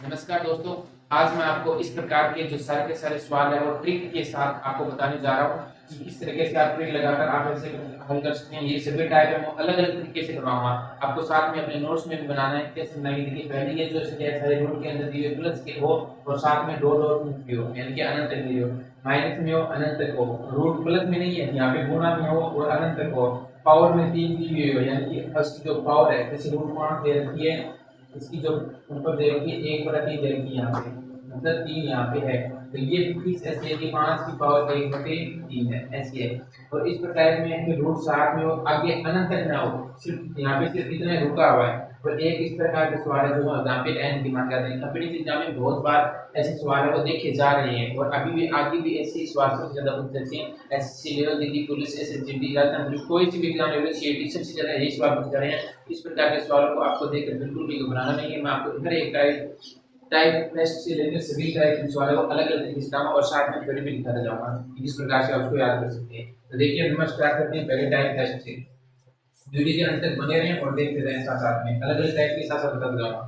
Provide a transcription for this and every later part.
नमस्कार दोस्तों। आज मैं आपको इस प्रकार के जो सारे के सारे सवाल है वो ट्रिक के साथ आपको बताने जा रहा हूँ कि किस तरीके से आप ट्रिक लगाकर आप ऐसे हल कर सकते हैं। ये सभी टाइप है, मैं अलग अलग तरीके से करवाऊंगा आपको, साथ में अपने नोट्स में भी बनाना है। कैसे बनाएंगे, देखिए पहले ये जो सारे रूट के अंदर दिए प्लस के हो और साथ में डॉट डॉट भी हो, यानी कि अनंत तक भी हो, माइनस में हो अनंत तक हो, रूट प्लस में नहीं है, यहाँ पे गुणा में हो और अनंत तक हो, पावर में 3 दी हुई हो, यानी कि फर्स्ट जो पावर है जैसे रूट 5 दे रखी है, इसकी जो ऊपर दे रखी है 1/3 दे रखी है, यहाँ पे मतलब 3 यहाँ पे है, तो ये फिक्स ऐसी है कि 5 की पावर 1/3 है, ऐसी है। और इस प्रकार में कि रूट 7 में हो, आगे अनंत तक ना हो, सिर्फ यहाँ पे सिर्फ इतना रुका हुआ है। और एक इस प्रकार के सवाल है जो जहाँ पे एन की मांग करते हैं, कंपनी एग्जाम में बहुत बार ऐसे सवाल है वो देखे जा रहे हैं और अभी भी आगे भी ऐसे सवाल सबसे ज्यादा पूछ सकते हैं। SSC level Delhi police, SSG, Rajasthan police, कोई सी भी एग्जाम लेवल सीईटी, सबसे ज्यादा यही सवाल पूछ रहे हैं। इस प्रकार के सवालों को आपको देखकर बिल्कुल भी घबराना नहीं है। मैं आपको हर एक टाइप टेस्ट से लेकर सभी टाइप के सवालों को अलग अलग तरीके से और साथ में थ्योरी भी दिखाता जाऊंगा कि किस प्रकार से आप उसको याद कर सकते हैं। तो देखिए हम स्टार्ट करते हैं पहले टाइप टेस्ट से। वीडियो के अंत तक बने रहें और देखते रहें साथ साथ में, अलग अलग टाइप के साथ साथ बताता जाऊंगा।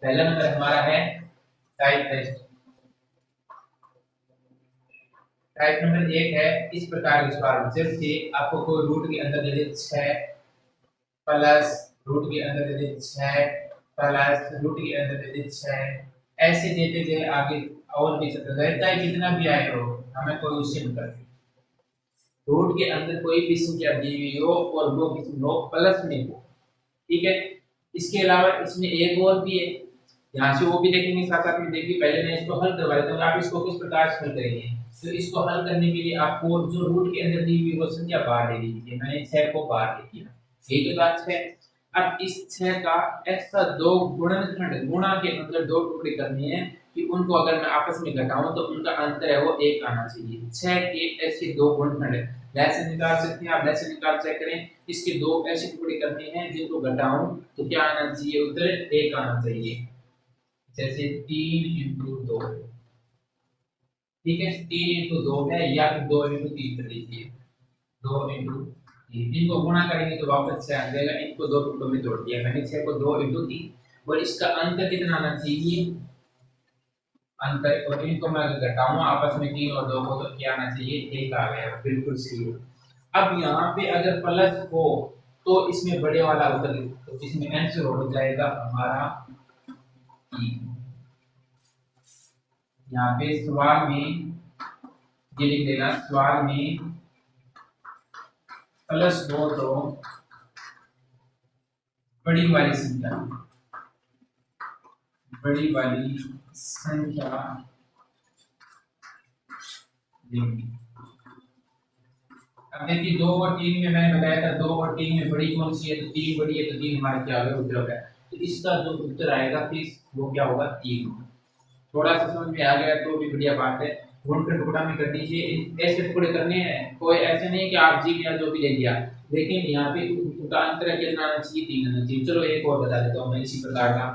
पहला नंबर हमारा है टाइप टेस्ट। टाइप नंबर 1 है इस प्रकार के सवाल, जैसे आपको कोई रूट के अंदर दे दे 6 प्लस रूट के अंदर दे दे 6 प्लस रूट के अंदर दे दे 6, ऐसे देते जाए आगे और भी रहता है, कितना भी आए हो हमें कोई उससे मतलब रूट के अंदर कोई भी संख्या दी हुई हो और वो किसी नो प्लस में हो, ठीक है। इसके अलावा इसमें एक और भी है, यहाँ से वो भी देखेंगे साथ साथ में। देखिए पहले मैं इसको हल करवा देता हूँ, आप इसको किस प्रकार से हल करेंगे। तो इसको हल करने के लिए आपको जो रूट के अंदर दी हुई वो संख्या बाहर ले लीजिए, मैंने 6 को बाहर ले लिया, यही तो बात है। अब इस 6 का ऐसा दो गुणनखंड गुणा के अंदर दो टुकड़े करने हैं कि उनको अगर मैं आपस में घटाऊं तो उनका अंतर है वो 1 आना चाहिए। 6 के ऐसे दो गुणनखंड लैसे निकाल सकते हैं आप, लैसे निकाल चेक करें। इसके दो ऐसे टुकड़े करने हैं जिनको घटाऊं तो क्या आना चाहिए, उत्तर 1 आना चाहिए। जैसे 3 × 2, ठीक है, 3 × 2 है या फिर 2 × 3 कर लीजिए, 2 × 3, इनको गुणा करेंगे तो वापस से आ जाएगा। इनको दो टुकड़ों में तोड़ दिया मैंने, 6 को 2 × 3, और इसका अंतर कितना आना चाहिए, अंतर, और इनको मैं अगर घटाऊंगा आपस में 3 और 2 को तो क्या आना चाहिए, 1 आ गया, बिल्कुल सही। अब यहाँ पे अगर प्लस हो तो इसमें बड़े वाला उत्तर लिखो, तो इसमें आंसर हो जाएगा हमारा ई। यहाँ पे सवाल में ये लिख देना, सवाल में प्लस हो तो बड़ी वाली संख्या, बड़ी वाली संख्या लेंगे। अब देखिए 2 और 3 में मैंने बताया था, 2 और 3 में बड़ी कौन सी है, तो 3 बड़ी है, तो 3 हमारे क्या होगा, उत्तर है। तो इसका जो उत्तर आएगा प्लीज वो क्या होगा, 3। थोड़ा सा समझ में आ गया तो भी बढ़िया बात है। गुण के टुकड़ा में कर दीजिए, ऐसे टुकड़े करने हैं, कोई ऐसे नहीं कि आप जी लिया जो भी ले लिया, लेकिन यहाँ पे उनका अंतर कितना आना चाहिए, 3 आना चाहिए। चलो एक और बता देता हूँ मैं इसी प्रकार का,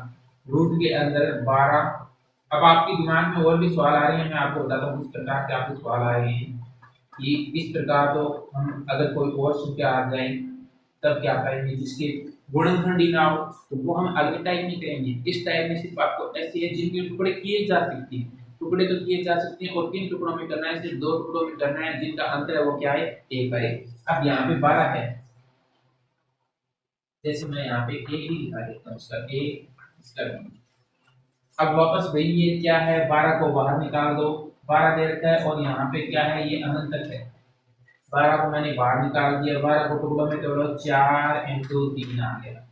रूट के अंदर 12। अब आपके दिमाग में और भी सवाल आ रहे हैं, मैं आपको बताता हूँ किस प्रकार के आपके सवाल आ रहे हैं कि इस प्रकार। तो हम अगर कोई और संख्या आ जाए तब क्या करेंगे, जिसके गुणनखंड ही ना हो तो वो हम अगले टाइप में करेंगे। इस टाइप में सिर्फ आपको ऐसी है जिनके टुकड़े किए जा सकते हैं, टुकड़े तो किए जा सकते हैं, और 3 टुकड़ों में करना है, सिर्फ 2 टुकड़ों में करना है जिनका अंतर है वो क्या है, 1 है। अब यहाँ पे 12 है, जैसे मैं यहाँ पे एक ही दिखा देता हूँ, इसका ए, इसका बी। अब वापस वही ये क्या है, 12 को बाहर निकाल दो, 12 दे रखा है, और यहाँ पे क्या है, ये अनंत तक है। 12 को मैंने बाहर निकाल दिया, 12 को टुकड़ों में तोड़ो, 4 × 3 आ गया,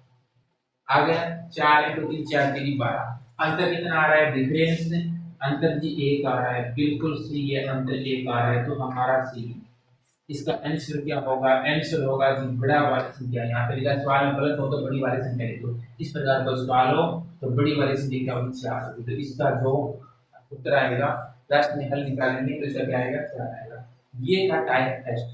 आ गया 4 × 3, 4 × 3 12। अंतर कितना आ रहा है, डिफरेंस अंतर जी 1 आ रहा है, बिल्कुल सही है, अंतर 1 आ रहा है, तो हमारा सी। इसका आंसर क्या होगा, आंसर होगा जी बड़ा वाली संख्या। यहाँ पे लिखा सवाल में गलत हो तो बड़ी वाली संख्या लिखो, इस प्रकार का सवाल हो तो बड़ी वाली संख्या क्या होगी, 4। तो इसका जो उत्तर आएगा लास्ट में हल निकालेंगे तो इसका क्या आएगा, 4 आएगा। ये था टाइप टेस्ट।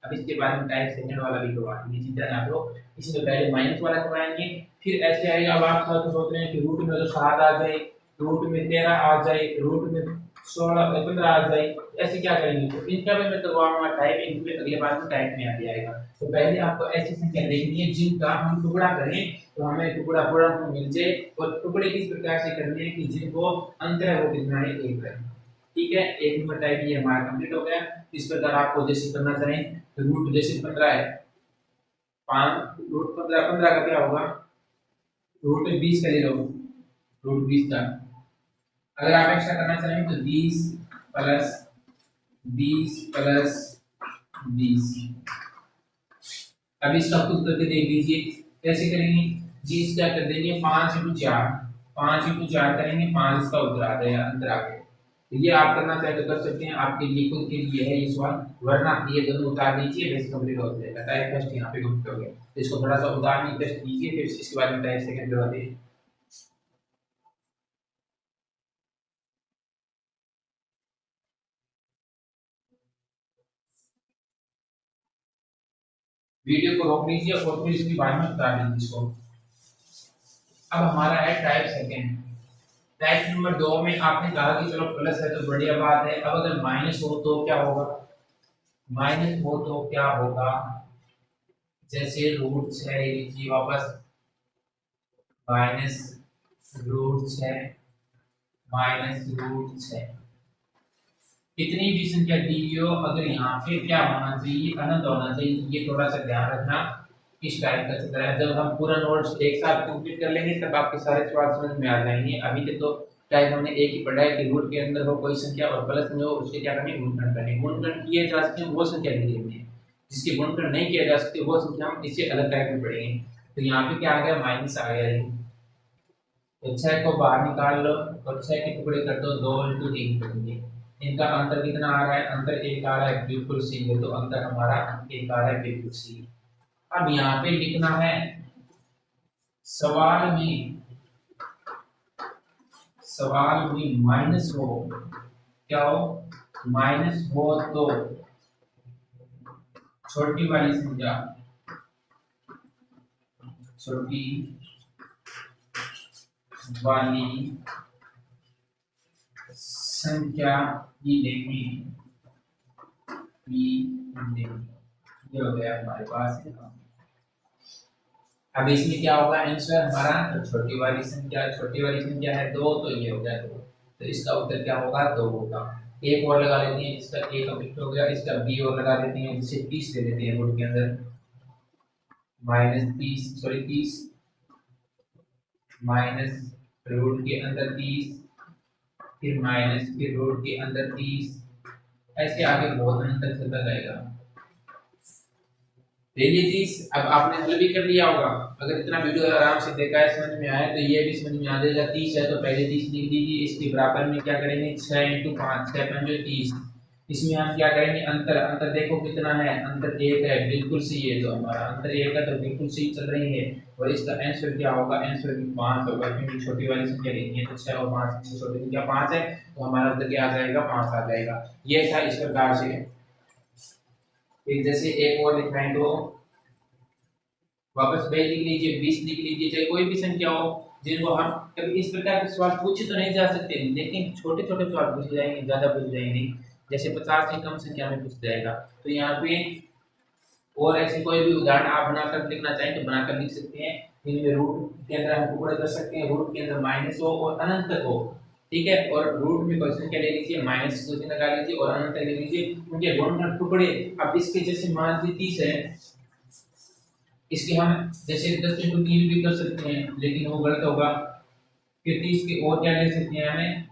अब इसके बाद में टाइप सेकंड वाला भी करवाएंगे, चिंता ना करो। इसमें पहले माइनस वाला करवाएंगे, फिर ऐसे आएगा। अब आप सोच रहे हैं कि रूट में तो 7 आ जाए, रूट में 13 आ जाए, रूट में 16 15 आ जाए, ऐसे क्या करेंगे? तो इनका भी मैं करवाऊंगा टाइप, इनके अगले बार में टाइप में आ जाएगा। तो पहले आपको ऐसी संख्या देखनी है जिनका हम टुकड़ा करें तो हमें टुकड़ा पूरा मिल जाए, और टुकड़े किस प्रकार से करने हैं कि जिनको अंतर है वो कितना है, एक है। ठीक है, एक नंबर टाइप ये हमारा कंप्लीट हो गया। इस प्रकार आपको जैसे करना चाहें तो रूट जैसे 15 है, 5 रूट 15, 15 का क्या होगा, रूट 20 का ले लो, रूट 20 का। अगर आप एक्स्ट्रा करना चाहें तो 20 अब इसका खुद करके देख लीजिए कैसे करेंगे जी। इसका कर देंगे 5 इंटू 4, 5 इंटू 4 करेंगे, 5 इसका उत्तर आ जाएगा, अंतर आ गया। तो ये आप करना चाहे तो कर सकते हैं, आपके लिए खुद के लिए है ये सवाल, वरना ये दोनों उतार दीजिए, बेस कंप्लीट हो जाएगा। टाइप फर्स्ट यहाँ पे कंप्लीट हो गया, तो इसको थोड़ा सा उतार नीचे टेस्ट कीजिए, फिर इसके बाद में टाइप सेकंड करवा दीजिए। वीडियो को रोक लीजिए और फिर इसके बाद में उतार लीजिए इसको। अब हमारा है टाइप सेकंड। टाइप नंबर 2 में आपने कहा कि चलो प्लस है तो बढ़िया बात है, अब अगर माइनस हो तो क्या होगा, माइनस हो तो क्या होगा, जैसे रूट 6 लीजिए वापस, माइनस रूट 6, माइनस रूट 6, कितनी भी संख्या दी हो अगर यहाँ पे क्या होना चाहिए, अनंत होना चाहिए। ये थोड़ा सा ध्यान रखना, इस टाइप का चक्कर है। जब हम पूरा नोट्स एक साथ कंप्लीट कर लेंगे तब आपके सारे सवाल समझ में आ जाएंगे। अभी तक तो टाइप हमने एक ही पढ़ा है कि रूट के अंदर हो कोई संख्या और प्लस में हो उसके क्या करनी, गुणनखंड करनी। गुणनखंड किए जा सकते हैं वो संख्या दी हमने, जिसके गुणनखंड नहीं किया जा सकते वो संख्या हम इससे अलग टाइप में पढ़ेंगे। तो यहाँ पे क्या आ गया, माइनस आ गया ये। तो 6 को बाहर निकाल लो और 6 के टुकड़े कर दो, 2 इंटू 3 करेंगे। इनका अंतर कितना आ रहा है, अंतर एक आ रहा है, बिल्कुल सी है, तो अंतर हमारा एक आ रहा है, बिल्कुल सी। अब यहाँ पे लिखना है सवाल में, सवाल में माइनस हो, क्या हो, माइनस हो तो छोटी वाली संख्या, छोटी वाली संख्या की लेंगे, ये हो गया हमारे पास। अब इसमें क्या होगा आंसर हमारा, तो छोटी वाली संख्या, छोटी वाली संख्या है 2, तो ये हो गया 2, तो इसका उत्तर क्या होगा, 2 होगा। एक और लगा लेते हैं, इसका ए कंप्लीट हो गया, इसका बी और लगा देते हैं, जिसे 30 ले लेते हैं रूट के अंदर, माइनस 30, सॉरी 30, माइनस रूट के अंदर 30, फिर माइनस, फिर रूट के अंदर 30, ऐसे आगे बहुत अंतर चलता जाएगा। डेली 30, अब आपने हल भी कर लिया होगा, अगर इतना वीडियो आराम से देखा है, समझ में आया, तो ये भी समझ में आ जाएगा। 30 है तो पहले 30 लिख दीजिए, इसके बराबर में क्या करेंगे, 6 इंटू 5, 6 पंजे 30। इसमें हम क्या करेंगे, अंतर, अंतर देखो कितना है, अंतर 1 है, बिल्कुल सही है, तो हमारा अंतर 1 है तो बिल्कुल सही चल रही है। और इसका आंसर क्या होगा, आंसर भी 5 होगा, क्योंकि छोटी वाली संख्या लेनी है, तो 6 और 5 से छोटी संख्या 5 है, तो हमारा उत्तर क्या आ जाएगा, 5 आ जाएगा। ये था इस प्रकार से। एक जैसे एक और लिखाएं तो वापस बेस लिख लीजिए, 20 लिख लीजिए, चाहे कोई भी संख्या हो जिनको हम कभी इस प्रकार के सवाल पूछे तो नहीं जा सकते, लेकिन छोटे छोटे सवाल पूछे जाएंगे, ज्यादा पूछे जाएंगे नहीं। जैसे 50 से कम संख्या में पूछ जाएगा, तो यहाँ पे और ऐसे कोई भी उदाहरण आप बनाकर लिखना चाहें तो बनाकर लिख सकते हैं। इनमें रूट के अंदर हम टुकड़े कर सकते हैं, रूट के अंदर माइनस हो और अनंत तक हो, ठीक है, और रूट में कोई संख्या ले लीजिए, माइनस दो चिन्ह लगा लीजिए और अनंत ले लीजिए, उनके गुणनखंड टुकड़े। अब इसके जैसे मान लीजिए 30 है, इसके हम जैसे 10 इंटू 3 भी कर सकते हैं, लेकिन वो गलत होगा। फिर 30 के और क्या ले सकते हैं, हमें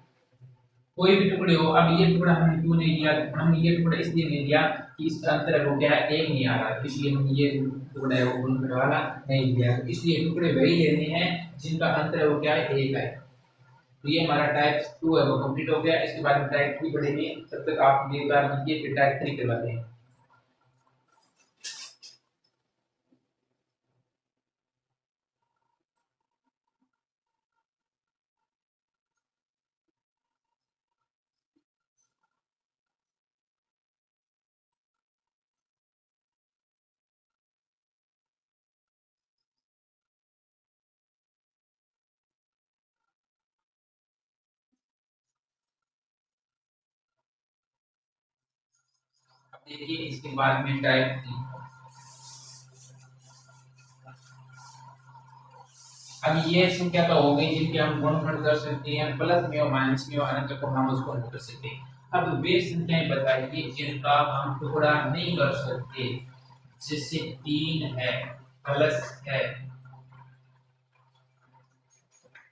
कोई भी टुकड़े हो। अब ये टुकड़ा हमने क्यों नहीं लिया, हम ये टुकड़ा इसलिए नहीं लिया कि इसका अंतर हो गया एक नहीं आ रहा, इसलिए हम ये टुकड़ा है वो गुणनखंड वाला नहीं लिया, तो इसलिए टुकड़े वही लेने हैं जिनका अंतर हो गया एक है। तो ये हमारा टाइप 2 है वो कंप्लीट हो गया। इसके बाद में टाइप 3 पढ़ेंगे, तब तक आप ये बार लीजिए, फिर टाइप 3 करवाते हैं। देखिए इसके बाद में टाइप थी। अब ये संख्या तो हो गई जिनके हम गुणनखंड कर सकते हैं, प्लस में और माइनस में और अनंत को हम उसको हल कर सकते हैं। अब वे संख्याएं बताइए जिनका हम टुकड़ा नहीं कर सकते, जैसे 3 है, प्लस है,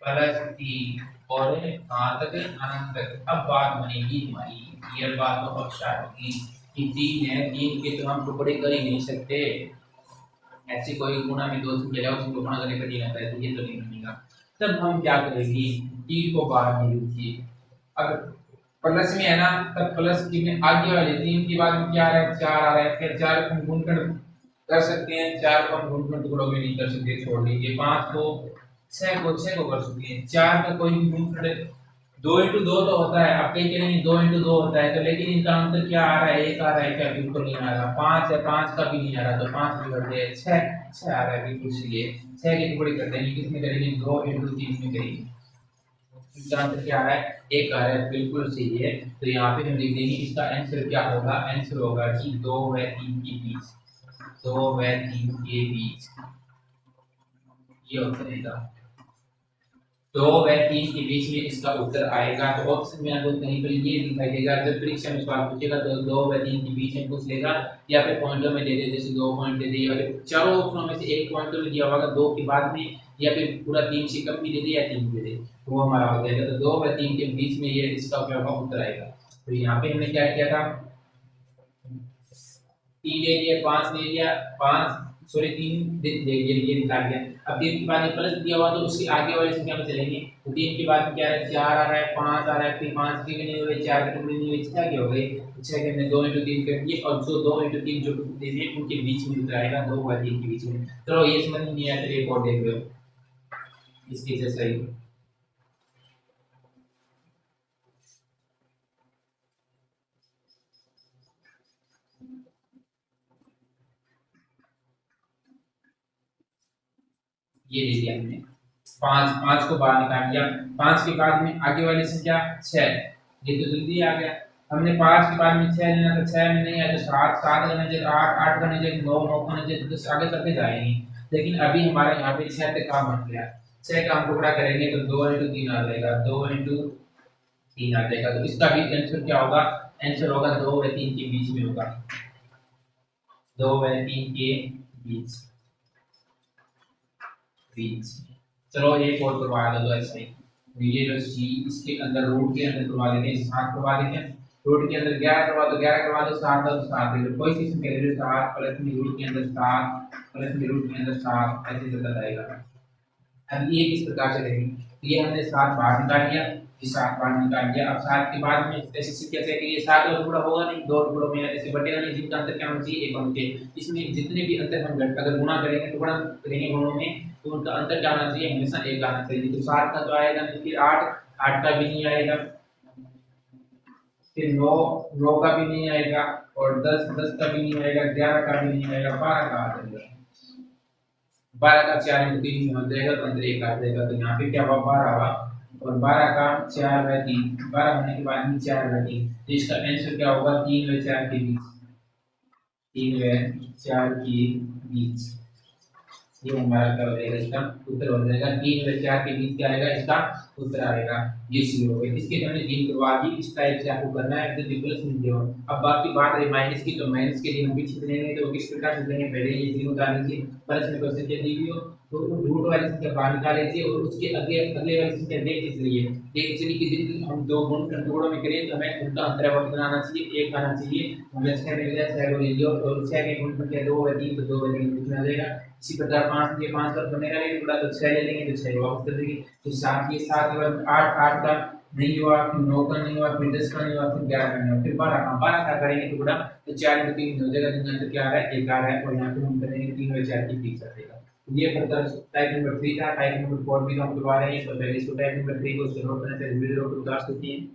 प्लस 3 और घातक अनंत तक। अब बात बनेगी हमारी, ये बात तो अब स्टार्ट होगी कि 3 है, 3 के तो हम टुकड़े कर ही नहीं सकते, ऐसी कोई गुणा में दो संख्या है उसको गुणा करने कठिन होता है, तो ये तो नहीं बनेगा। तब हम क्या करेंगे, 3 को बाहर नहीं लिखिए। अगर प्लस में है ना, तब प्लस की में आगे वाले 3 के बाद में क्या आ रहा है, 4 आ रहा है, फिर 4 को हम गुणनखंड कर सकते हैं, 4 को हम गुणनखंड टुकड़ों में नहीं कर सकते, छोड़ दीजिए। 5 को 6 को कर सकते हैं, 4 का कोई भी गुणनखंड 2 into 2 तो होता है, आप कहीं कहेंगे 2 into 2 होता है, तो लेकिन इनका अंतर क्या आ रहा है, एक आ रहा है, क्या बिल्कुल नहीं आ रहा। 5 है, 5 का भी नहीं आ रहा, तो 5 भी बढ़ गए, 6 आ रहा है बिल्कुल सही है। 6 के टुकड़े करते हैं, किसमें करेंगे, 2 into 3 में करेंगे। इसका आंसर क्या आ रहा है, एक आ रहा है, बिल्कुल सही है। तो यहाँ पे हम लिख देंगे इसका आंसर क्या होगा, आंसर होगा कि 2 व 3 के बीच, 2 व 3 के बीच, ये उत्तर है। 2 व 3 के बीच में इसका उत्तर आएगा। तो ऑप्शन में आपको कहीं पर ये दिखाई देगा, जब परीक्षा में सवाल पूछेगा तो 2 व 3 के बीच में पूछ लेगा, या फिर पॉइंटों में दे दे, जैसे 2 पॉइंट दे दे, या फिर चारों ऑप्शनों में से एक पॉइंट में दिया होगा 2 के बाद में, या फिर पूरा 3 से कम भी दे दे या 3 दे दे, तो वो हमारा हो जाएगा। तो 2 व 3 के बीच में ये इसका क्या होगा, उत्तर आएगा। तो यहाँ पे हमने क्या किया था, 3 ले लिया, 5 ले लिया, 5 सॉरी 3 दे दे ये निकाल दिया। अब 3 के बाद में प्लस दिया हुआ तो उसके आगे वाली संख्या में चलेंगे, तो 3 के बाद में क्या है, 4 आ रहा है, 5 आ रहा है, फिर 5 के भी नहीं हुए, 4 के टुकड़े नहीं हुए, 6 के हो गए। 6 के हमने 2 into 3 कर दिए, और जो 2 into 3 जो टुकड़े दिए उनके बीच में उत्तर आएगा, 2 व 3 के बीच में। चलो ये समझ में नहीं आया तो एक और देख लो इसके जैसा ही। ये ले लिया हमने, 5 को बाहर निकाल दिया। 5 के बाद में आगे वाली संख्या 6, ये तो जल्दी आ गया। हमने 5 के बाद में 6 लेना, तो 6 में नहीं आया तो 7, 7 का नजर 8, 8 का नजर 9, 9 का नजर 10, आगे करके जाएंगे। लेकिन अभी हमारे यहाँ पे 6 तक काम बन गया। 6 का हम टुकड़ा करेंगे तो 2 into 3 आ जाएगा, 2 into 3 आ जाएगा। तो इसका भी आंसर क्या होगा, आंसर होगा 2 व 3 के बीच में होगा, 2 व 3 के बीच, बीच। चलो एक और करवा दो, तो ऐसे ही ये जो सी इसके अंदर रूट के अंदर करवा देते हैं, 7 करवा देते हैं। रूट के अंदर 11 करवा दो, 11 करवा दो, 7 दो, 7 दे दो, कोई सी संख्या दे दो, 7 प्लस में रूट के अंदर 7 प्लस में रूट के अंदर 7, ऐसे चलता जाएगा। अब ये किस प्रकार से रहेगी, ये हमने 7 बाहर निकाल लिया, ये 7 बाहर निकाल लिया। अब 7 के बाद में ऐसी संख्या से कि ये 7 का टुकड़ा होगा नहीं, 2 टुकड़ों में ऐसे बटेगा नहीं, जिनका अंतर क्या होना चाहिए, 1 होना चाहिए। इसमें जितने भी अंतर हम अगर गुणा करेंगे, टुकड़ा करेंगे गुणों में, तो उनका अंतर क्या होना चाहिए, हमेशा 1 आना चाहिए। तो 7 का तो आएगा नहीं, फिर 8, 8 का भी नहीं आएगा, फिर 9, 9 का भी नहीं आएगा, और 10, 10 का भी नहीं आएगा, 11 का भी नहीं आएगा, 12 का आ जाएगा। 12 का 4 into 3 में हो जाएगा, तो अंदर 1 आ जाएगा। तो यहाँ पे क्या हुआ, 12 हुआ, और 12 का 4 व 3, 12 होने के बाद में 4 व 3, तो इसका आंसर क्या होगा, 3 व 4 के बीच, 3 व 4 के बीच। ये हमारा क्या हो जाएगा, इसका उत्तर हो जाएगा। 3 व 4 के बीच क्या आएगा, इसका उत्तर आएगा। ये सी हो गई, इसके हमने 3 करवा दी। इस टाइप से आपको करना है, तो प्लस में दिया। अब बाकी बात रही माइनस की, तो माइनस के लिए हम बीच में लेंगे, तो किस प्रकार से लेंगे, पहले ये 3 उतार लीजिए, प्लस में कोई संख्या दी हुई हो तो रूट वाली संख्या बाहर निकाल लीजिए, और उसके अगले अगले वाली संख्या देख के चलिए, देख चलिए कि जिन हम दो गुण टुकड़ों में करें तो हमें उनका अंतर कितना आना चाहिए, 1 आना चाहिए। हमें 6 मिल गया, 6 को ले लियो, और 6 के गुण संख्या 2 व 3, तो 2 व 3 कितना आ जाएगा। इसी प्रकार 5 लिए 5 का बनेगा नहीं टुकड़ा, तो 6 ले लेंगे, तो 6 वापस कर देंगे। तो 7 ये 7 के बाद 8, 8 का नहीं हुआ, फिर 9 का नहीं हुआ, फिर 10 का नहीं हुआ, फिर 11 का नहीं हुआ, फिर 12 का, 12 का करेंगे टुकड़ा, तो 4 into 3 हो जाएगा, जिनका आंसर क्या आ रहा है, 1 आ रहा है। और यहाँ पे हम करेंगे 3 व 4 की बीच आ जाएगा। ये फर्दर टाइप नंबर 3 था, टाइप नंबर 4 भी हम करवा रहे हैं। तो पहले इसको टाइप नंबर 3 को नोट करने से वीडियो को उतार सकती हैं।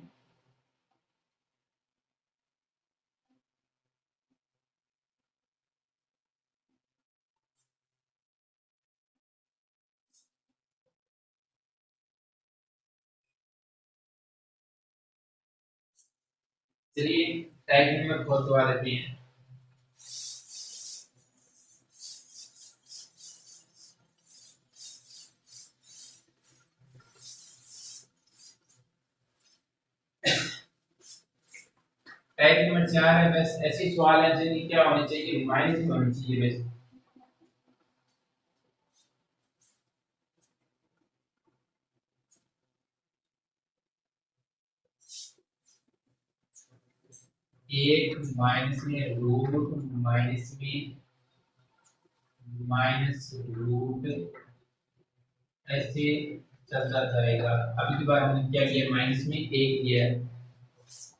चलिए टाइप नंबर 4 करवा देते हैं। टाइप नंबर 4 है, बस ऐसे सवाल है जिनकी क्या होनी चाहिए, माइनस में होनी चाहिए बस। एक माइनस में रूट माइनस में माइनस रूट ऐसे चलता जाएगा। अभी की बार हमने क्या किया, माइनस में एक किया,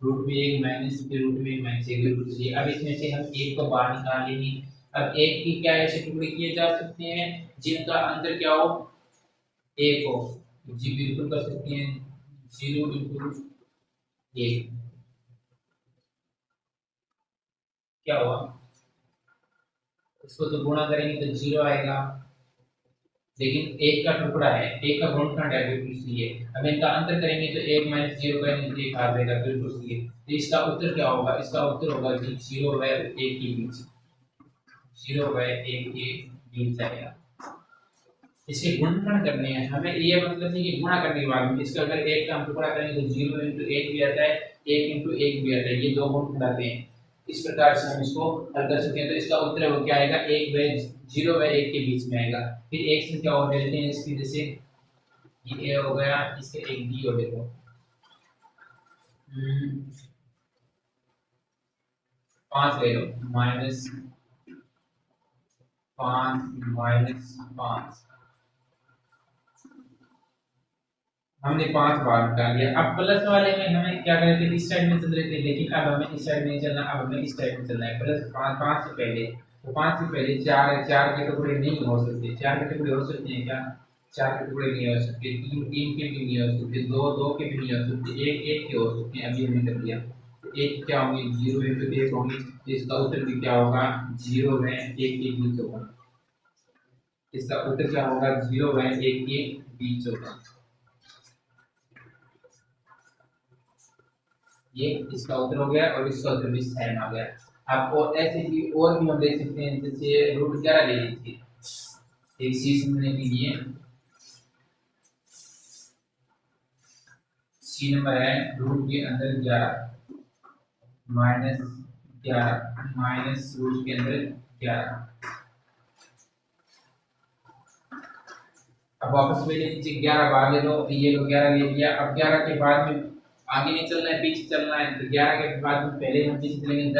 रूट में एक माइनस, फिर रूट में एक माइनस एक, रूट थ्री। अब इसमें से हम एक को बाहर निकालेंगे। अब एक की क्या ऐसे टुकड़े किए जा सकते हैं जिनका अंदर क्या हो, एक हो, जी बिल्कुल कर सकते हैं, जीरो बिल्कुल एक। क्या हुआ, इसको तो गुणा करेंगे तो जीरो आएगा, लेकिन एक का टुकड़ा है, एक का गुणनखंड है बिल्कुल, इसलिए अब इनका अंतर करेंगे तो एक माइनस जीरो का एक आ जाएगा बिल्कुल इसलिए। तो इसका उत्तर क्या होगा, इसका उत्तर होगा कि जीरो व एक के बीच, जीरो व एक के बीच आएगा। इसके गुणनखंड करने हैं हमें, ये मतलब नहीं कि गुणा करने के बाद में इसका अगर एक का हम टुकड़ा करेंगे तो जीरो इंटू एक भी आता है, एक इंटू एक भी आता है, ये दो गुणनखंड आते हैं। इस प्रकार से हम इसको हल कर सकते हैं। तो इसका उत्तर वो क्या आएगा, एक व जीरो व एक के बीच में आएगा। फिर एक से क्या और लेते हैं इसकी, जैसे ये ए हो गया, इसके एक बी हो देखो, 5 ले लो, माइनस 5 माइनस 5, हमने 5 बार निकाल लिया। अब प्लस वाले में हमें क्या करना है, इस साइड में चल रहे थे, लेकिन अब हमें इस साइड नहीं चलना, अब हमें इस साइड में चलना है। प्लस 5 से पहले, तो 5 से पहले 4 है, 4 के टुकड़े नहीं हो सकते, 4 के टुकड़े हो सकते हैं क्या, 4 के टुकड़े नहीं हो सकते, 3 3 के भी नहीं हो सकते, 2 2 के भी नहीं हो सकते, 1 1 के हो सकते हैं। अभी हमने कर लिया, तो एक क्या होंगे, 0 इंटू 1 होंगे, तो इसका उत्तर भी क्या होगा, 0 व 1 के बीच होगा। इसका उत्तर क्या होगा, 0 व 1 के बीच होगा। ये इसका उत्तर हो गया और इसका उत्तर भी सेम आ गया। आपको ऐसे भी और भी हम देख सकते हैं, जैसे रूट 11 ले लीजिए एक सी समझने के लिए। सी नंबर है रूट के अंदर 11 माइनस 11 माइनस रूट के अंदर 11। अब वापस में ले लीजिए, 11 बाहर ले लो, ये लो 11 ले लिया। अब 11 के बाद में आगे नहीं चलना है, पीछे चलना है, तो 11 के बाद में पहले हम पीछे चलेंगे,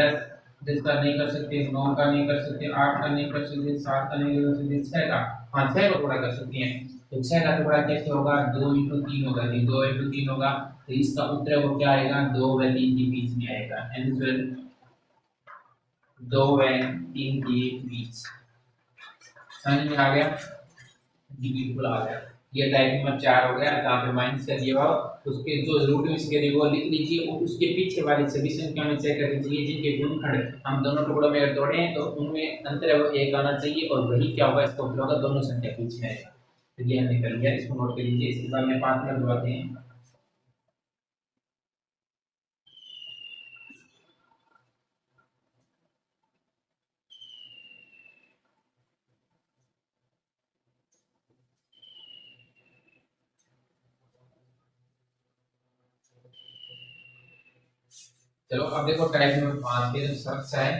10 का नहीं कर सकते, 9 का नहीं कर सकते, 8 का नहीं कर सकते, 7 का नहीं कर सकते, 6 का, हाँ 6 का टुकड़ा कर सकते हैं। तो 6 का टुकड़ा कैसे होगा, 2 इंटू 3 होगा, 2 इंटू 3 होगा, तो इसका उत्तर वो क्या आएगा, 2 व 3 के बीच में आएगा। आंसर 2 व 3 के बीच। समझ में आ गया, जी बिल्कुल आ गया। ये टाइप नंबर 4 हो गया, जहाँ पे माइनस का दिया हुआ उसके जो रूट में इसके वो लिख लीजिए, और उसके पीछे वाली सभी संख्या में चेक कर लीजिए जिनके गुणनखंड हम दोनों टुकड़ों में अगर तोड़े हैं तो उनमें अंतर है वो एक आना चाहिए, और वही क्या होगा, इसका उत्तर होगा दोनों संख्या बीच में आएगा। तो ये हमने कर लिया, इसको नोट कर लीजिए। इसके बाद में 5 नंबर दबाते हैं। चलो अब देखो टाइप नंबर 5 के सबसे है,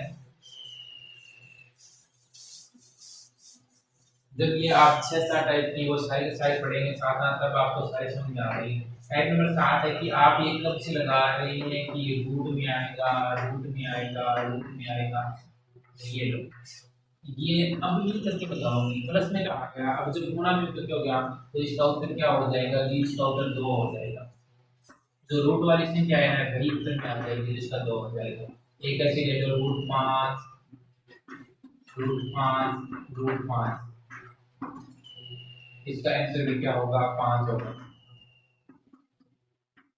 जब ये आप 6 7 टाइप की वो सारी सारी पढ़ेंगे साथ साथ, तब आपको सारी समझ में आ रही है। टाइप नंबर 7 है कि आप ये कब से लगा रहे हैं कि ये रूट में आएगा, रूट में आएगा, रूट में आएगा। ये लो, ये अब ये करके बताऊंगी, प्लस में कहा गया, अब जब गुणा में तो क्या हो गया, तो इसका उत्तर क्या हो जाएगा जी, इसका उत्तर 2 हो जाएगा। जो रूट वाली संख्या है ना, वही उत्तर में आ जाएगी, जिसका 2 हो जाएगा। एक ऐसे ले लो, रूट 5 रूट 5 रूट 5, इसका आंसर भी क्या होगा, 5 होगा।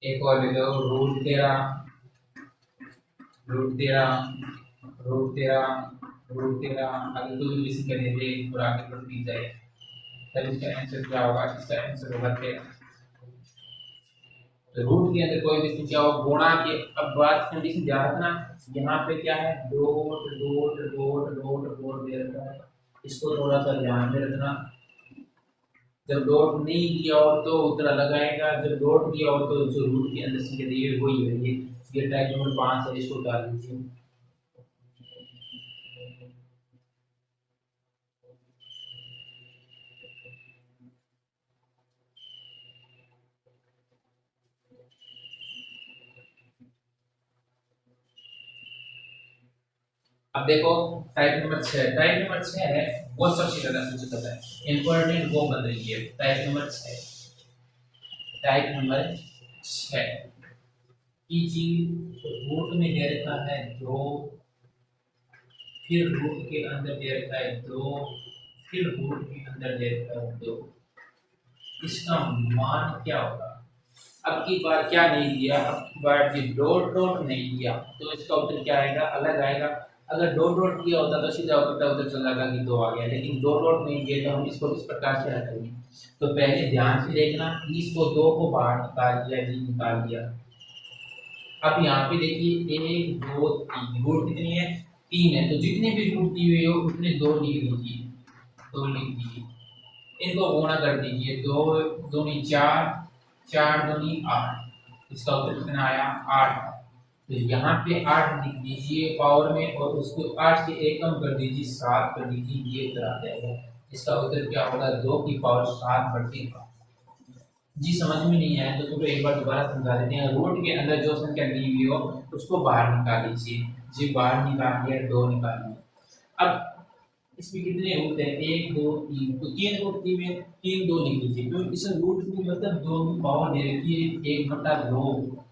एक और ले लो, रूट 13 रूट 13 रूट 13 रूट 13, अगर दो भी इसी करने दे और आगे बढ़ती जाए, तब इसका आंसर क्या होगा, इसका आंसर होगा 13। तो रूट के अंदर कोई भी संख्या हो गुणा के, अब बात कंडीशन ध्यान रखना, यहाँ पे क्या है, dot dot dot dot dot दे रखा है, इसको थोड़ा सा ध्यान में रखना। जब डॉट नहीं दिया हो तो उत्तर अलग आएगा, जब डॉट दिया हो तो जो रूट के अंदर संख्या दी है वही है। ये टाइप नंबर 5 है, इसको डाल दीजिए। अब देखो टाइप नंबर 6, टाइप नंबर 6 है वो सबसे ज्यादा मुझे पता है इंपॉर्टेंट, वो बन रही है टाइप नंबर 6। टाइप नंबर 6 की चीज रूट में दे रखा है 2, फिर रूट के अंदर दे रखा है 2, फिर रूट के अंदर दे रखा है 2, इसका मान क्या होगा? अब की बार क्या नहीं दिया, अब की बार जी डॉट डॉट नहीं दिया तो इसका उत्तर क्या आएगा? अलग आएगा। अगर डॉट डॉट दिया होता तो सीधा उत्तर चल जाएगा कि 2 आ गया, लेकिन डॉट डॉट नहीं दिया तो हम इसको इस प्रकार से हटाएंगे। तो पहले ध्यान से देखना, इसको 2 को बाहर निकाल दिया जी, निकाल दिया। अब यहाँ पे देखिए 1 2 3 रूट कितनी है? 3 है, तो जितने भी रूट दिए हुए हो उतने 2 लिख दीजिए, 2 लिख दीजिए। इनको गुणा कर दीजिए, 2 दूनी 4, 4 दूनी 8, इसका उत्तर कितना आया? 8। तो यहाँ पे 8 लिख दीजिए पावर में, और उसको 8 से 1 कम कर दीजिए, 7 कर दीजिए, ये उत्तर आ जाएगा। इसका उत्तर क्या होगा? 2 की पावर 7 बढ़ती है। जी समझ में नहीं आया तो एक बार दोबारा समझा देते हैं। रूट के अंदर जो संख्या दी हुई हो उसको बाहर निकाल लीजिए जी, बाहर निकाल दिया, 2 निकाल लिया। अब इसमें कितने रूट है? 1 2 3, तो 3 रूट दिए हुए, 3 2 लिख लीजिए, क्योंकि इस रूट की मतलब 2 की पावर दे रखी है 1/2,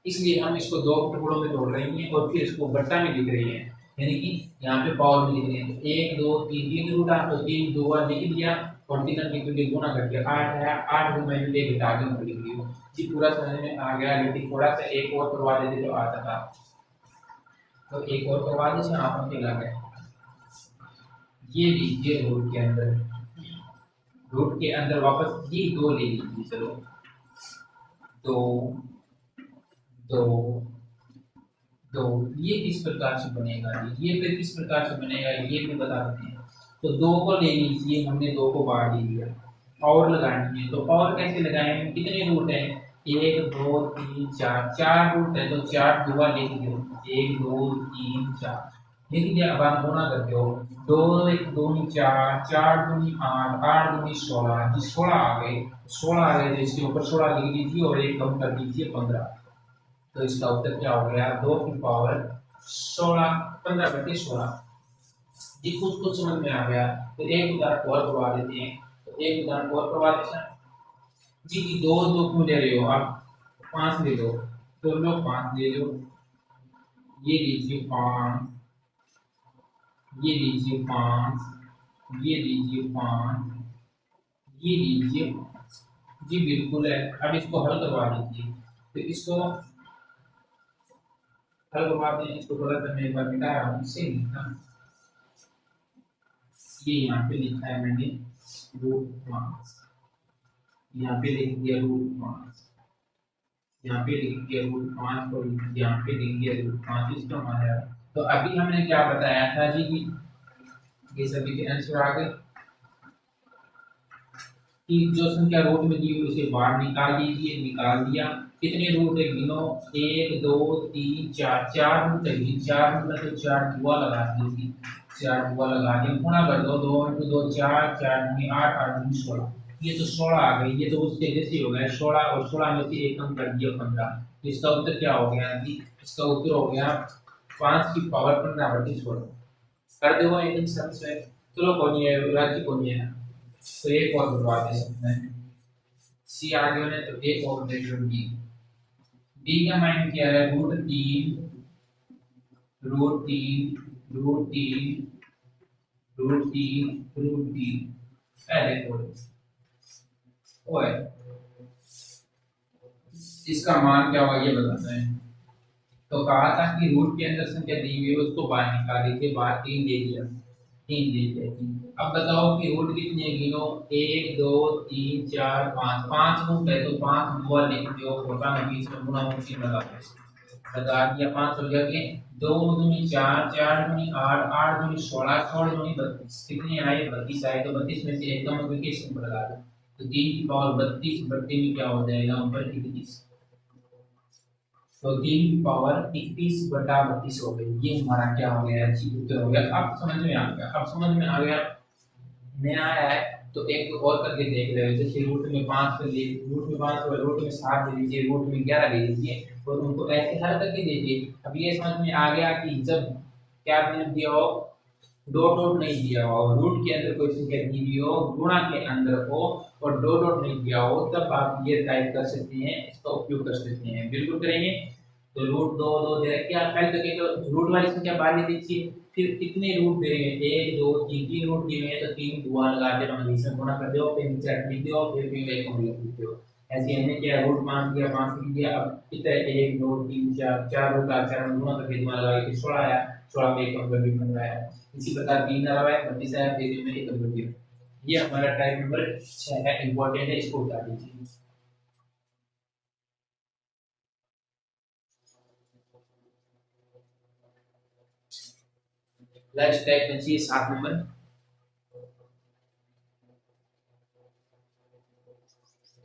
इसलिए हम इसको 2 टुकड़ों में तोड़ रहे हैं और फिर इसको बट्टा में लिख रहे हैं, यानी कि यहाँ पे पावर में लिख रहे हैं। तो 1 2 3, 3 रूट आ तो 3 2 लिख दिया और 3 के लिए गुणा कर दिया, 8 है, 8 को मैंने ले घटा के ऊपर लिख दिया जी। पूरा समझ में आ गया, लेकिन थोड़ा सा एक और करवा देते तो आता था, तो एक और करवा देते आप के लग गए। ये लीजिए रूट के अंदर, रूट के अंदर वापस ये 2 ले लीजिए, चलो 2 2 2, ये किस प्रकार से बनेगा? ये फिर किस प्रकार से बनेगा ये भी बता देते हैं। तो 2 को ले लीजिए, हमने 2 को बाहर ले लिया, पावर लगानी है, तो पावर कैसे लगाएंगे? कितने रूट है? 1 2 3 4, 4 रूट है, तो 4 दुआ लिख दो, 1 2 3 4 लिख दिया। अब आप गुणा करते हो, 2 1 2 4, 4 दूनी 8, 8 दूनी 16 जी, 16 आ गए, 16 आ गए तो इसके ऊपर 16 लिख दीजिए और एक कम कर दीजिए 15। तो इसका उत्तर क्या हो गया? 2 की पावर 16, 15/16 जी। कुछ कुछ समझ में आ गया। तो एक उदाहरण और करवा देते हैं, तो एक उदाहरण और करवा देते हैं जी। 2 2 क्यों ले रहे हो आप? 5 ले लो, तो लो 5 ले लो, ये लीजिए 5, ये लीजिए 5, ये लीजिए 5, ये लीजिए 5 जी, बिल्कुल है। अब इसको हल करवा दीजिए, तो इसको हल करवाते हैं। इसको थोड़ा सा मैं एक बार मिटाया हूँ, इसे लिखा, ये यहाँ पे लिखा है मैंने √5, यहाँ पे लिख दिया √5, यहाँ पे लिख दिया √5 और यहाँ पे लिख दिया √5, इसका मान है। तो अभी हमने क्या बताया था जी कि ये सभी के आंसर आ गए कि जो संख्या रूट में दी हुई उसे बाहर निकाल दीजिए, निकाल दिया। कितने रूट है गिनो? 1 2 3 4, 4 रूट है, 4 रूट है तो 4 दुआ लगा दीजिए, 4 दुआ लगा दिया, गुणा कर दो, 2 × 2 4, 4 दूनी 8, 8 दूनी 16, ये तो 16 आ गई। ये तो उसके जैसे हो गया 16, और 16 में से एक कम कर दिया 15। तो इसका उत्तर क्या हो गया जी? इसका उत्तर हो गया 5 की पावर 15/16। कर दो एकदम सरल से, चलो कौन है राज्य कौन है, तो एक और बनवा दे सकते हैं। सी आ गया ना, तो एक और देख लो डी। डी का मान क्या है? √3 √3 √3 √3 √3, पहले तो ओए इसका मान क्या होगा ये बताते हैं। तो कहा था कि रूट के अंदर संख्या दी हुई है उसको बाहर निकाल लीजिए, बाहर 3 दे दिया, 3 दे दिया 3। अब बताओ कि रूट कितने हैं गिनो? 1 2 3 4 5, 5 रूट है तो 5 दुआ लिख दो, छोटा में बीच में गुणा चिन्ह लगा दिया, 5 हो जाएंगे। 2 दूनी 4, 4 दूनी 8, 8 दूनी 16, 16 दूनी 32, कितने आए? 32 आए, तो 32 में से एक कम करके इसको लगा दो, तो 3 की पावर 32, 32 में क्या हो जाएगा ऊपर 31, तो 3 की पावर 31/32 हो गई। ये हमारा क्या हो गया, जी उत्तर हो गया। अब समझ में आ गया, अब समझ में आ गया, नया आया है तो एक और करके देख रहे हो। जैसे रूट में 5 कर लिए, रूट में 5 और रूट में 7 ले लीजिए, रूट में 11 ले लीजिए और उनको ऐसे हल करके देखिए। अब ये समझ में आ गया कि जब क्या मैंने दिया हो, डॉट डॉट नहीं दिया हो, रूट के अंदर कोई संख्या दी हुई हो, गुणा के अंदर हो और डॉट डॉट नहीं दिया हो, तब आप ये टाइप कर सकते हैं, इसका उपयोग कर सकते हैं, बिल्कुल करेंगे। तो रूट दो दो दे रखे आप पहले तो तो रूट वाली संख्या बाहर ले दीजिए, फिर कितने रूट दे रहे हैं, एक दो तीन, तीन रूट दिए हैं तो तीन दुआ लगा दे, इसमें गुणा कर दो, फिर नीचे लिख दो, फिर भी एक हम लिख देते हो। ऐसे हमने क्या रूट 5 दिया, 5 लिख दिया। अब कितना है, 1 2 3 4, 4 रूट आ, 4 में गुणा करके दुआ लगा के 16 आया, 16 में एक अंक भी बन रहा है। इसी प्रकार 3 आ रहा है 32 आया, फिर में एक अंक भी। ये हमारा टाइप नंबर 6 है, इंपॉर्टेंट है, इसको उतार दीजिए। नेक्स्ट टाइप बची है 7 नंबर।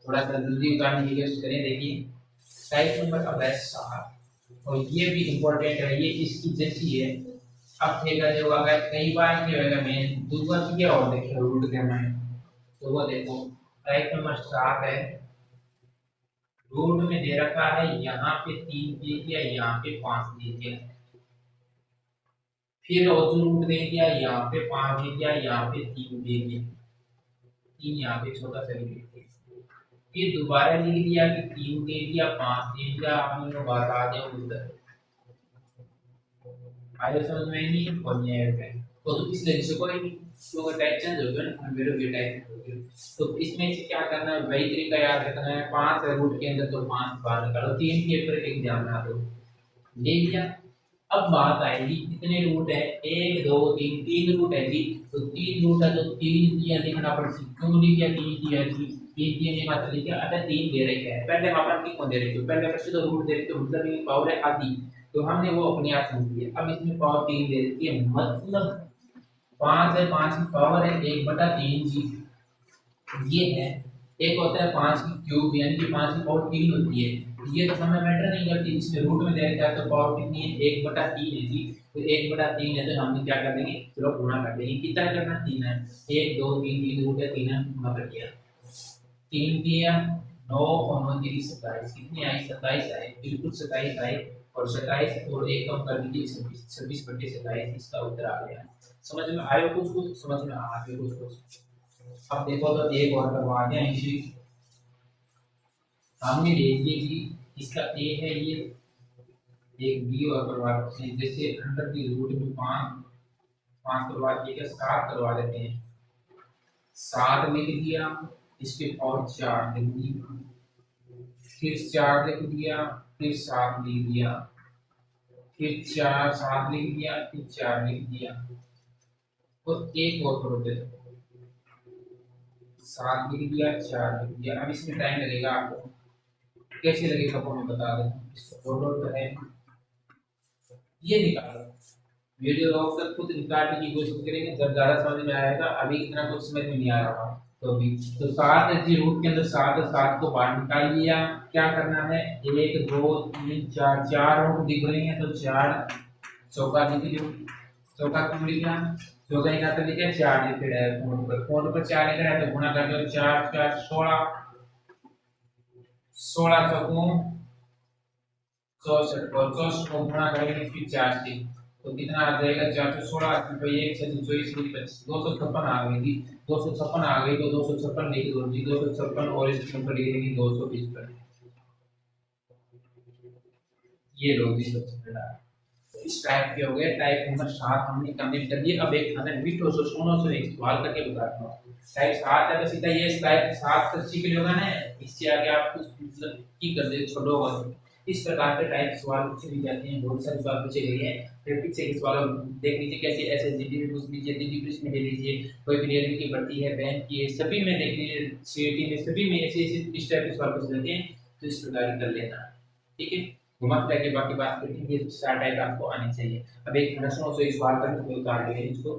थोड़ा सा जल्दी उतारने की कोशिश करें। देखिए टाइप नंबर अब है 7 और ये भी इम्पोर्टेंट है, ये इसकी जैसी है। अब देखा जो अगर कई बार क्या होगा, मैं दूसरा चीज और देखिए रूट के में, तो वो देखो टाइप नंबर 7 है, रूट में दे रखा है यहाँ पे 3 दे दिया, यहाँ पे 5 दे दिया, फिर और जो रूट दे दिया यहाँ पे 5 दे दिया, यहाँ पे 3 दे दिया, 3 यहाँ पे छोटा सा लिख दिया, फिर दोबारा लिख दिया कि 3 दे दिया, 5 दे दिया, आपने वो बता दिया उधर आगे समझ में नहीं और ये है तो इस वजह से कोई नहीं, तो अगर टाइप चेंज हो गया ना, मेरे भी टाइप हो गया। तो इसमें से क्या करना है, वही तरीका याद रखना है, 5 है रूट के अंदर तो 5 बाहर निकालो, 3 के ऊपर एक ध्यान ना दो, ले लिया। अब बात आएगी कितने रूट है, 1 2 3, 3 रूट है जी, तो 3 रूट है तो 3 दिया लिखना पड़ेगा, क्यों लिख दिया 3 दिया जी, 3 दिया नहीं मतलब लिखा, अच्छा 3 दे रखे हैं, पहले वहां पर क्यों दे रहे थे, पहले प्रश्न तो रूट दे रहे थे, मतलब ये पावर है आधी, तो हमने वो अपने आप समझ लिया। अब इसमें पावर 3 दे रखी है, मतलब 5 है, 5 की पावर है 1/3 जी, ये है। एक होता है 5 की क्यूब, यानी कि 5 की पावर 3 होती है, ये तो समय मैटर नहीं करती, इसमें रूट में दे रखा है तो पावर कितनी है, 1/3 है जी, तो 1/3 है तो हम क्या कर देंगे, चलो गुणा कर देंगे, कितना करना 3 है, 1 2 3, 3 रूट है 3 है, गुणा कर दिया, 3 दिया 9 और 9 की 27, कितनी आई 27 आई, बिल्कुल 27 आई, और 27 और एक कम कर दीजिए 26, 26/27 इसका उत्तर आ गया। समझ में आयो कुछ कुछ, समझ में आ गया कुछ कुछ। अब देखो तो एक और करवा दिया इसी, हमने देख लिया कि इसका ए है ये, एक बी और करवा देते हैं, जैसे अंडर की रूट में 5, 5 करवा दिए, 7 करवा देते हैं, 7 लिख दिया, इसके और 4 लिख दी, फिर 4 लिख दिया, फिर 7 लिख दिया, फिर 4 7 लिख दिया, फिर 4 लिख दिया, और एक और करो दे, 7 लिख दिया, 4 लिख दिया। अब इसमें टाइम लगेगा आपको, कैसे लगेगा वो मैं बता देता हूँ, इसको फोटो है, ये निकालो, वीडियो रोक कर खुद निकालने की कोशिश करेंगे, जब ज्यादा समझ में आएगा, अभी इतना कुछ समझ में नहीं आ रहा तो अभी तो 7 है जी, रूट के अंदर 7 है, 7 को बाहर निकाल लिया, क्या करना है, 1 2 3 4, 4 रूट दिख रहे हैं तो 4 चौका लिख लो, चौका क्यों लिखा, चौका यहाँ पर लिखा 4 लिख रहा है, फोन पर 4 लिख रहा है तो गुणा कर दो, 4 4 16, 16 चौकों 64 और 64 को गुणा करेंगे फिर 4 से, तो कितना आ जाएगा, 416 तो एक 624 25, 256 आ गई थी, 256 आ गई तो 256 लिख दो जी, 256 और इसके ऊपर लिख देंगे 255, ये लो जी सबसे पहला। तो इस टाइप के हो गए, टाइप नंबर 7 हमने कंप्लीट कर दिया। अब एक हमें मीठो सो सोनो से एक सवाल करके बताता हूँ, टाइप 7 है तो सीधा ये टाइप 7 तक सीख लियोगा ना, इससे आगे आप कुछ मतलब की कर दे छोड़ोगा। इस प्रकार के टाइप सवाल पूछे भी जाते हैं, बहुत सारे सवाल पूछे गए हैं, फिर पीछे के सवाल देख लीजिए कैसे, ऐसे जीडी में पूछ लीजिए, दिल्ली पुलिस में ले लीजिए, कोई भी रेलवे की भर्ती है, बैंक की है, सभी में देख लीजिए, सीईटी में सभी में ऐसे ऐसे इस टाइप के सवाल पूछ जाते हैं, तो इस प्रकार कर लेना, ठीक है। घुमा फिरा के बाकी बात करेंगे, ये चार टाइप आपको आनी चाहिए। अब एक प्रश्नों से सवाल करके कोई उतार लेंगे इसको।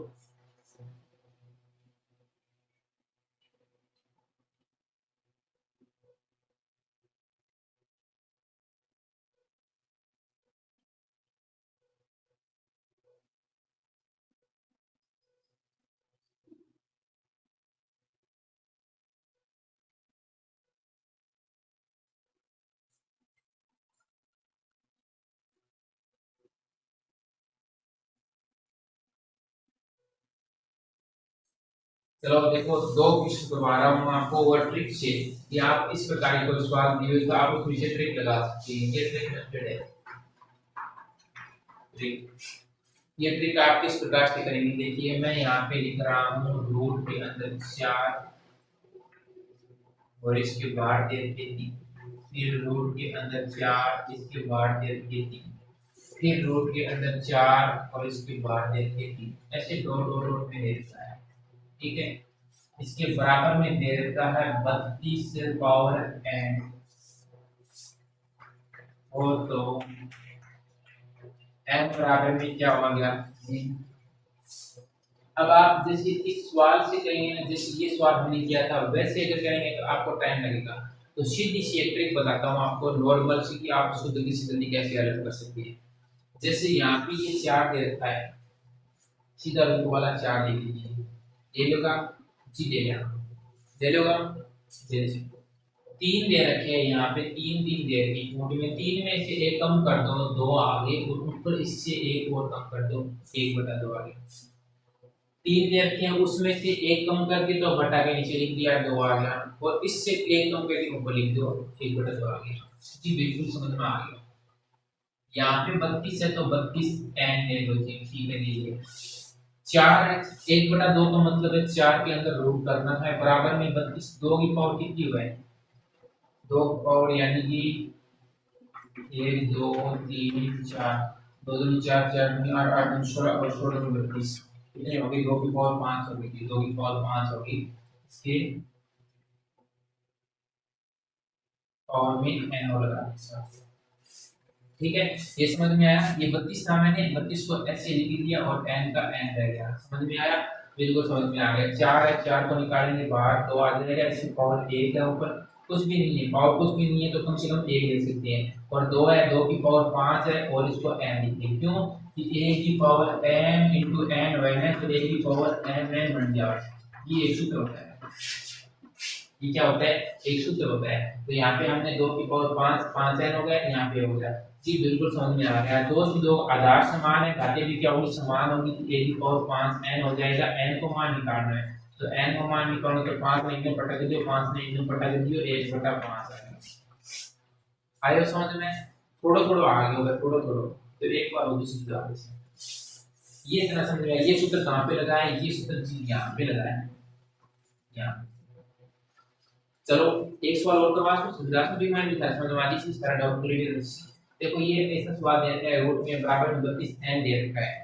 चलो देखो, दो क्वेश्चन करवा रहा हूँ आपको और ट्रिक से, कि आप इस प्रकार की कोई सवाल दिए हुए तो आप उसमें से ट्रिक लगा सकते हैं। ये ट्रिक मेथड है। ट्रिक, ये ट्रिक आप किस प्रकार से करेंगे, देखिए मैं यहाँ पे लिख रहा हूँ रूट के अंदर 4 और इसके बाहर दे के 3, फिर रूट के अंदर 4 इसके बाहर दे के 3, फिर रूट के अंदर 4 और इसके बाहर दे के 3, ऐसे दो दो रूट में देता है। ठीक है, इसके बराबर में दे देता है 32 पावर n, और तो n बराबर में क्या हो गया। अब आप जैसे इस सवाल से करेंगे ना, जैसे ये सवाल हमने किया था वैसे अगर करेंगे तो आपको टाइम लगेगा। तो सीधी सी एक ट्रिक बताता हूँ आपको नॉर्मल सी, कि आप उसको जल्दी से जल्दी कैसे हल कर सकते हैं। जैसे यहाँ पे ये 4 दे रखा है, सीधा रूट वाला 4 दे दीजिए, ले लोगा जी, ले लिया, ले लोगा, जैसे 3 दे रखे हैं यहाँ पे, 3 3 दे रखी नोट में, 3 में से एक कम कर दो 2 आगे, और ऊपर इससे एक और कम कर दो 1/2 आगे। 3 दे रखे हैं उसमें से एक कम करके तो बटा के नीचे लिख दिया 2 आ गया, और इससे एक कम करके ऊपर लिख दो 1/2 आ गया। जी बिल्कुल समझ में आ गया। यहाँ पे 32 है तो 32 एन ले लो जी, ठीक है लीजिए। 4 है, 1/2 का मतलब है 4 के अंदर रूट करना है, बराबर में 32, 2 की पावर कितनी हुआ है, 2 की पावर यानी कि 1 2 3 4, 2 2 4 4 8 8 16 और 16 32, कितनी होगी, 2 की पावर 5 होगी, 2 की पावर 5 होगी, इसके पावर में n और लगा। ठीक है, ये समझ में आया। ये 32 था, मैंने 32 को ऐसे लिख दिया और n का n रह गया, समझ में आया, बिल्कुल समझ में आ गया। 4 है, 4 को निकालेंगे बाहर, 2 आ जाएगा, इसकी पावर 1 है, ऊपर कुछ भी नहीं है, पावर कुछ भी नहीं है तो कम से कम 1 ले सकते हैं, और 2 है, 2 की पावर 5 है, और इसको n लिखेंगे, क्यों कि a की पावर m into n है, तो a की पावर m n बन जाए, ये एक सूत्र होता है। ये क्या होता है, एक सूत्र होता है। तो यहाँ पे हमने 2 की पावर 5 5 n हो गया, यहाँ पे हो गया जी, बिल्कुल समझ में आ गया। दो से दो आधार समान है, घाते भी क्या होगी, समान होगी, तो a की पावर 5 n हो जाएगा। n को मान निकालना है, तो n को मान निकालो तो 5 ने इनमें पटा दियो, 5 ने इनमें पटा दियो, 1/5 आएगा। आयो समझ में, थोड़ा थोड़ा आगे होगा, थोड़ा थोड़ा, तो एक बार होगी सीधा से। ये इतना समझ में आया। ये सूत्र कहाँ पे लगा है, ये सूत्र जी यहाँ पे लगा है, यहाँ। चलो एक सवाल और करवा दो, संधारित्र भी मान लिखा है, समझवादी से सारा डाउट क्लियर। देखो ये ऐसा सवाल देते हैं, रूट में बराबर में 32 n दे रखा है,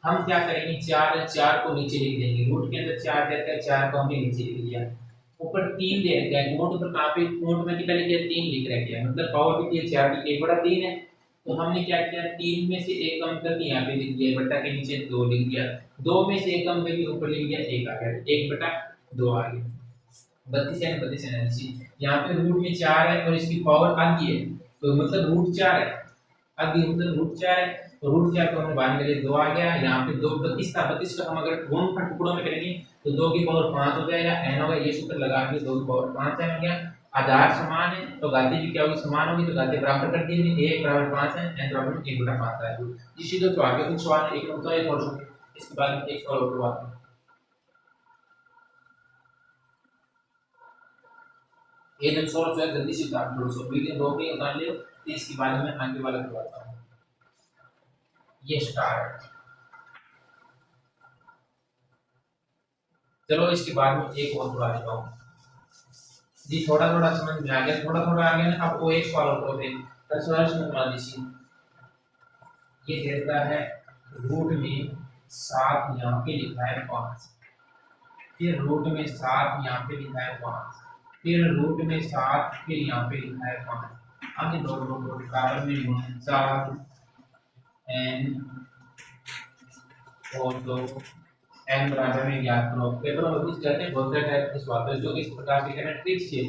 हम क्या करेंगे, 4 4 को नीचे लिख देंगे, रूट के अंदर 4 देता है, 4 को हमने नीचे लिख दिया, ऊपर 3 दे रखा है, नोट पर कहाँ पे, नोट में कितना लिख दिया, 3 लिख रखा है, मतलब पावर कितनी है, 4 की 1/3 है। तो हमने क्या किया, 3 में से एक कम करके यहाँ पे लिख दिया, बटा के नीचे 2 लिख दिया, 2 में से एक कम करके ऊपर लिख दिया 1 आ गया, 1/2 आ गया। 32 है यहाँ पे रूट में 4 है और इसकी पावर आधी है, तो मतलब रूट 4 है, आधी मतलब रूट 4 है, तो रूट 4 को हम बाहर निकाले 2 आ गया। यहाँ पे 2 32 था, 32 का हम अगर गुण टुकड़ों में करेंगे तो 2 की पावर 5 हो जाएगा, n होगा, ये सूत्र लगा के 2 की पावर 5 है, हो गया। आधार समान है तो घाती भी क्या होगी, समान होगी, तो घाती बराबर कर दिए, 1 बराबर 5 है, n बराबर 1/5 है। इसी तो आगे कुछ सवाल एक होता है और इसके बाद एक सवाल और करवाते हैं। ये जब सॉल्व हो जल्दी से उतार लो, सो वीडियो रोक के उतार ले, तो इसके बाद में आगे वाला करवाता हूँ। ये स्टार्ट, चलो इसके बाद में एक और करवा देता हूँ जी, थोड़ा थोड़ा समझ में आ गया, थोड़ा थोड़ा आ गया ना। अब वो एक सवाल और करते हैं, तो सवाल समझ दीजिए। ये देता है रूट में 7 यहाँ पे लिखा है 5, फिर रूट में 7 यहाँ पे लिखा है 5, फिर रूट में 7 फिर यहाँ पे लिखा है 5, हमने दो दो दो बराबर में 7 n और 2 n बराबर में ज्ञात करो। पेपर में कुछ कहते हैं बहुत सारे टाइप के सवाल है जो इस प्रकार से करना ट्रिक से,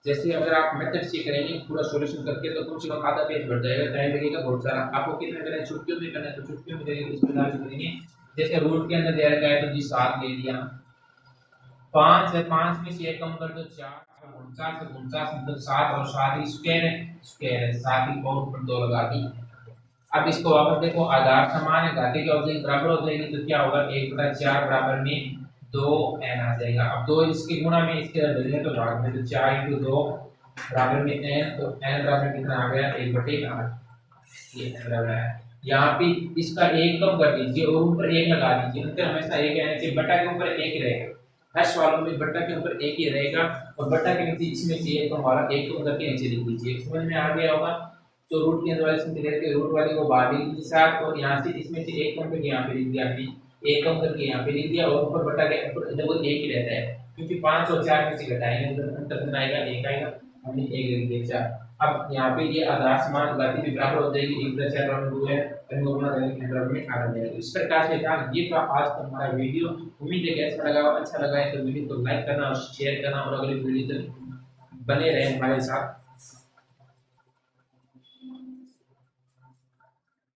जैसे अगर आप मेथड से करेंगे पूरा सॉल्यूशन करके तो कम से कम आधा पेज भर जाएगा, टाइम लगेगा बहुत सारा। आपको कितने करना है, छुट्टियों में करना है तो छुट्टियों में करेंगे, इस प्रकार से करेंगे। जैसे रूट के अंदर दे रखा है तो जी 7 ले लिया, 5 है, 5 में से एक कम कर दो 4, 49 है, 49 मतलब 7 और 7 ही स्क्वायर है, स्क्वायर है, 7 ही पावर पर 2 लगा दी। अब इसको वापस देखो, आधार समान है, घाते की हो जाएगी बराबर हो जाएगी, तो क्या होगा 1/4 बराबर में 2n आ जाएगा। अब 2 इसके गुणा में इसके बदले तो भाग में, तो 4 इंटू 2 बराबर में n, तो n बराबर कितना आ गया 1/8, ये n बराबर है। यहाँ पे इसका एक कम कर दीजिए और ऊपर एक लगा दीजिए, अंतर हमेशा एक रहना चाहिए, बटा के ऊपर एक ही रहेगा, हर सवालों में बटा के ऊपर एक ही रहेगा और बटा के नीचे इसमें चाहिए तो हमारा एक कम करके नीचे लिख दीजिए, समझ में आ गया होगा। तो रूट के अंदर वाले संख्या लेके रूट वाले को बाहर लिख दीजिए साथ, और यहाँ से इसमें से एक कम करके यहाँ पे लिख दिया, एक कम करके यहाँ पे लिख दिया और ऊपर बटा के ऊपर डबल एक ही रहता है, क्योंकि 5 और 4 में से घटाएंगे तो अंतर कितना आएगा, एक आएगा, हमने एक लिख दिया 4। अब यहाँ पे ये आधार समान गति भी बराबर हो जाएगी, 1+4 है, इनको गुणा करने के बराबर में आ जाएगा। इस प्रकार से था ये था आज का हमारा वीडियो। उम्मीद है कि अच्छा लगा, अच्छा लगा है तो वीडियो को लाइक करना और शेयर करना और अगली वीडियो तक बने रहे हमारे साथ।